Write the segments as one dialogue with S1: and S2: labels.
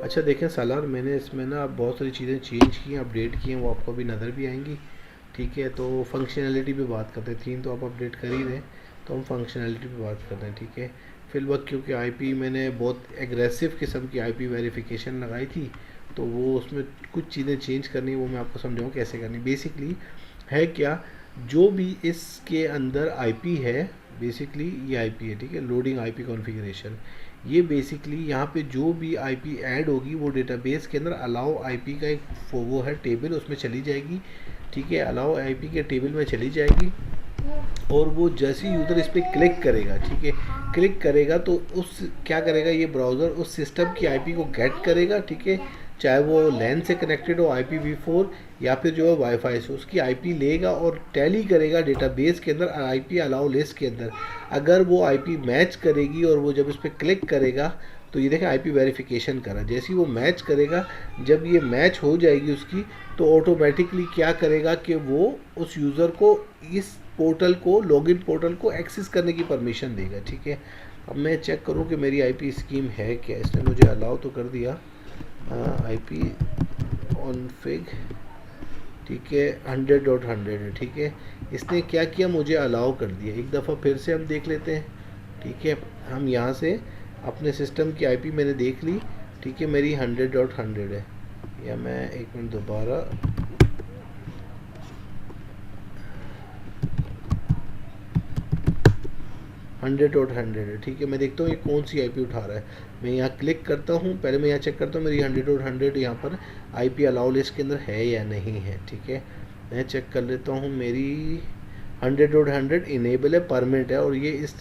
S1: अच्छा देखें सालार, मैंने इसमें ना अब बहुत सारी चीज़ें चेंज की हैं, अपडेट की हैं, वो आपको अभी नज़र भी आएंगी। ठीक है, तो फंक्शनैलिटी पे बात करते हैं। थीम तो आप अपडेट कर ही दें, तो हम फंक्शनैलिटी पे बात करते हैं। ठीक है, फिल वक्त क्योंकि आईपी मैंने बहुत एग्रेसिव किस्म की आईपी वेरिफिकेशन लगाई थी, तो वो उसमें कुछ चीज़ें चेंज करनी है, वो मैं आपको समझाऊँ कैसे करनी। बेसिकली है क्या, जो भी इसके अंदर आईपी है, बेसिकली ये आईपी है। ठीक है, लोडिंग आईपी कॉन्फ़िगरेशन, ये बेसिकली यहाँ पे जो भी आईपी ऐड होगी वो डेटाबेस के अंदर अलाउ आईपी का एक वो है टेबल, उसमें चली जाएगी। ठीक है, अलाउ आईपी के टेबल में चली जाएगी, और वो जैसे ही यूज़र इस पर क्लिक करेगा, ठीक है, क्लिक करेगा तो उस क्या करेगा, ये ब्राउज़र उस सिस्टम की आईपी को गेट करेगा। ठीक है, चाहे वो लैन से कनेक्टेड हो IPv4 या फिर जो है वाईफाई से, उसकी आईपी लेगा और टैली करेगा डेटाबेस के अंदर आईपी अलाउ लिस्ट के अंदर। अगर वो आईपी मैच करेगी और वो जब इस पर क्लिक करेगा तो ये देखें आईपी वेरिफिकेशन करा, जैसे ही वो मैच करेगा, जब ये मैच हो जाएगी उसकी, तो ऑटोमेटिकली क्या करेगा कि वो उस यूज़र को इस पोर्टल को, लॉगिन पोर्टल को एक्सेस करने की परमिशन देगा। ठीक है, अब मैं चेक करूं कि मेरी आईपी स्कीम है क्या। इसने मुझे अलाउ तो कर दिया, आईपी कॉन्फ़िग, ठीक है, 100.100 है। ठीक है, इसने क्या किया, मुझे अलाउ कर दिया। एक दफ़ा फिर से हम देख लेते हैं। ठीक है, हम यहाँ से अपने सिस्टम की आईपी मैंने देख ली। ठीक है, मेरी 100.100 है, या मैं एक मिनट दोबारा 100.100 है। ठीक है, मैं देखता हूँ ये कौन सी आईपी उठा रहा है। मैं यहाँ क्लिक करता हूँ, पहले मैं यहाँ चेक करता हूँ मेरी 100.100 यहाँ पर आईपी अलाउ लिस्ट के अंदर है या नहीं है। ठीक है, मैं चेक कर लेता हूँ, मेरी 100.100 इनेबल है, परमानेंट है, और ये इस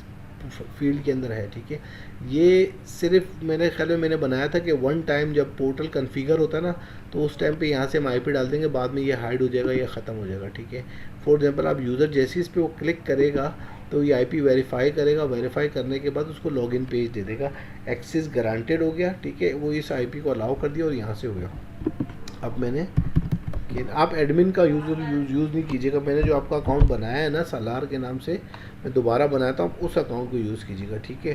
S1: फील्ड के अंदर है। ठीक है, ये सिर्फ मेरे ख्याल में मैंने बनाया था कि वन टाइम जब पोर्टल कन्फिगर होता है ना, तो उस टाइम पे यहाँ से हम आईपी डाल देंगे, बाद में ये हाइड हो जाएगा या ख़त्म हो जाएगा। ठीक है, फॉर एग्जांपल आप यूज़र जैसे इस पर वो क्लिक करेगा तो ये आईपी वेरीफाई करेगा, वेरीफाई करने के बाद उसको लॉगिन पेज दे देगा, एक्सेस गारंटेड हो गया। ठीक है, वो इस आईपी को अलाउ कर दिया और यहाँ से हो गया। अब मैंने कि आप एडमिन का यूज़ नहीं कीजिएगा। मैंने जो आपका अकाउंट बनाया है ना सालार के नाम से, मैं दोबारा बनाता हूँ, आप उस अकाउंट को यूज़ कीजिएगा। ठीक है,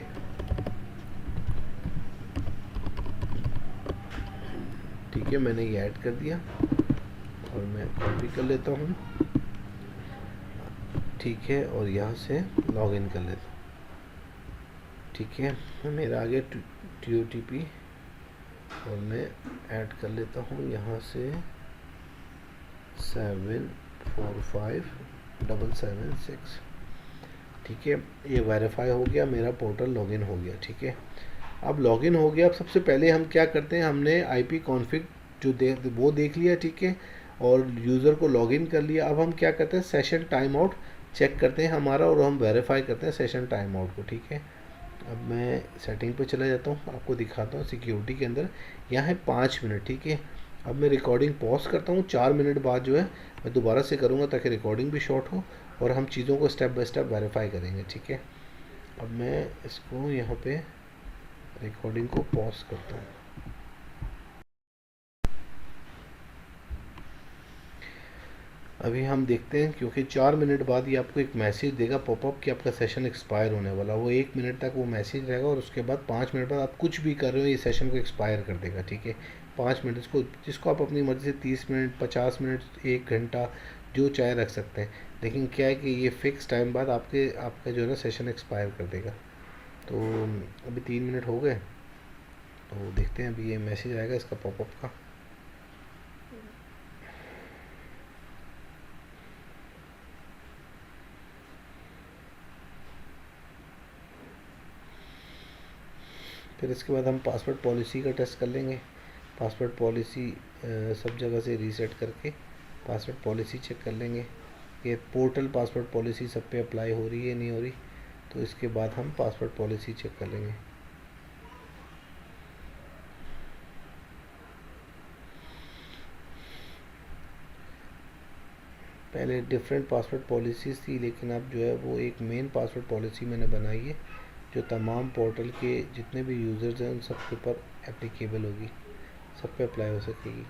S1: ठीक है, मैंने ये ऐड कर दिया और मैं कॉपी कर लेता हूँ। ठीक है, और यहाँ से लॉगिन कर लेता हूँ। ठीक है, मेरा आ गया TOTP, और मैं ऐड कर लेता हूँ यहाँ से 745776। ठीक है, ये वेरीफाई हो गया, मेरा पोर्टल लॉगिन हो गया। ठीक है, अब लॉगिन हो गया। अब सबसे पहले हम क्या करते हैं, हमने आईपी कॉन्फ़िग जो वो देख लिया। ठीक है, और यूज़र को लॉगिन कर लिया। अब हम क्या करते हैं, सेशन टाइम आउट चेक करते हैं हमारा, और हम वेरीफाई करते हैं सेशन टाइम आउट को। ठीक है, अब मैं सेटिंग पे चला जाता हूँ, आपको दिखाता हूँ सिक्योरिटी के अंदर, यहाँ है 5 मिनट। ठीक है, अब मैं रिकॉर्डिंग पॉज करता हूँ, 4 मिनट बाद जो है मैं दोबारा से करूँगा ताकि रिकॉर्डिंग भी शॉर्ट हो और हम चीज़ों को स्टेप बाय स्टेप वेरीफाई करेंगे। ठीक है, अब मैं इसको यहाँ पे रिकॉर्डिंग को पॉज करता हूँ। अभी हम देखते हैं, क्योंकि 4 मिनट बाद ये आपको एक मैसेज देगा पॉपअप कि आपका सेशन एक्सपायर होने वाला। वो 1 मिनट तक वो मैसेज रहेगा, और उसके बाद 5 मिनट बाद आप कुछ भी कर रहे हो ये सेशन को एक्सपायर कर देगा। ठीक है, 5 मिनट, इसको जिसको आप अपनी मर्ज़ी से 30 मिनट, 50 मिनट, 1 घंटा जो चाहे रख सकते हैं, लेकिन क्या है कि ये फ़िक्स टाइम बाद आपका जो है ना सेशन एक्सपायर कर देगा। तो अभी 3 मिनट हो गए, तो देखते हैं अभी ये मैसेज आएगा इसका पॉपअप का। फिर इसके बाद हम पासवर्ड पॉलिसी का टेस्ट कर लेंगे। पासवर्ड पॉलिसी सब जगह से रीसेट करके पासवर्ड पॉलिसी चेक कर लेंगे कि पोर्टल पासवर्ड पॉलिसी सब पे अप्लाई हो रही है नहीं हो रही। तो इसके बाद हम पासवर्ड पॉलिसी चेक कर लेंगे। पहले डिफरेंट पासवर्ड पॉलिसीज़ थी, लेकिन अब जो है वो एक मेन पासवर्ड पॉलिसी मैंने बनाई है जो तमाम पोर्टल के जितने भी यूज़र्स हैं उन सब के ऊपर एप्लीकेबल होगी, सब पे अप्लाई हो सकेगी।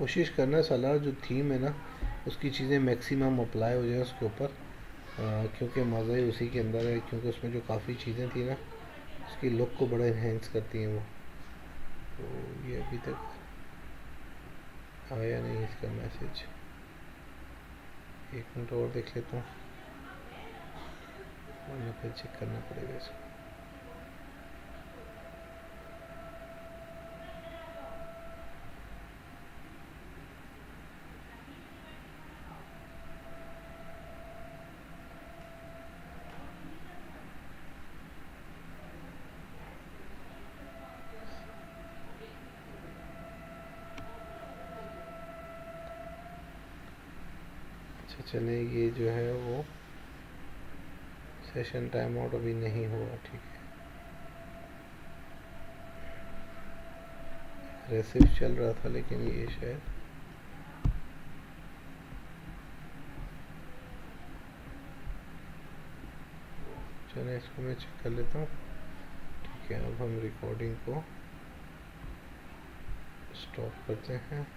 S1: कोशिश करना साला जो थीम है ना उसकी चीज़ें मैक्सिमम अप्लाई हो जाए उसके ऊपर, क्योंकि मज़ा ही उसी के अंदर है, क्योंकि उसमें जो काफ़ी चीज़ें थी ना उसकी लुक को बड़ा इन्हेंस करती हैं वो। तो ये अभी तक आया नहीं इसका मैसेज, एक मिनट और देख लेता हूँ, वरना फिर चेक करना पड़ेगा इसको। अच्छा चले, ये जो है वो सेशन टाइम आउट अभी नहीं हुआ, ठीक है। रेसिव चल रहा था लेकिन ये शायद चलो इसको मैं चेक कर लेता हूँ, ठीक है। अब हम रिकॉर्डिंग को स्टॉप करते हैं।